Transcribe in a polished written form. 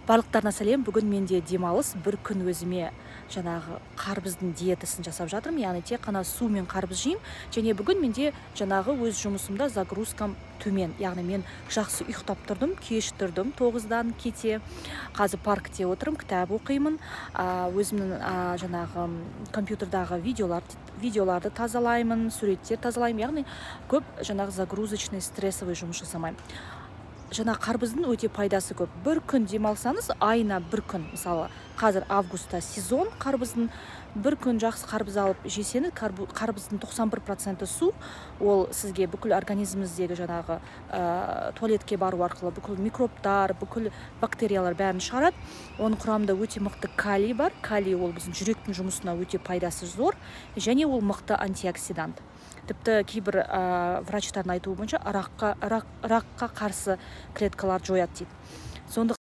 Барлықтарына сәлем. Бүгін менде демалыс. Бір күн өзіме жаңағы қарбыздың диетасын жасап жатырмын. Яғни тек қана су мен қарбыз жеймін. Және бүгін менде жаңағы өз жұмысымда загрузкам төмен. Яғни мен жақсы ұйықтап тұрдым, кеш тұрдым 9-дан кете. Қазір паркте отырмын, кітап оқимын. Өзімнің жаңағы компьютердағы видеоларды тазалаймын, суреттер тазалаймын. Яғни көп жаңағы загрузочный, стрессовый жұмыс жасамаймын. Жаңа қарбыздың өте пайдасы көп. Бір күн демалсаңыз, айына бір күн, мысалы, қазір августта сезон қарбыздың, бір күн жақсы қарбыз алып жесеңіз, қарбыздың 91% су, ол сізге бүкіл организміңіздегі жаңағы туалетке бару арқылы бүкіл микробтар, бүкіл бактериялар бәрін шығарады. Оның құрамында өте мықты калий бар. Калий ол біздің жүректің жұмысына өте пайдасы зор, және ол мықты антиоксидант. Тіпті кейбір врачтардың айтуы бойынша раққа қарсы клеткалар жояды дейді.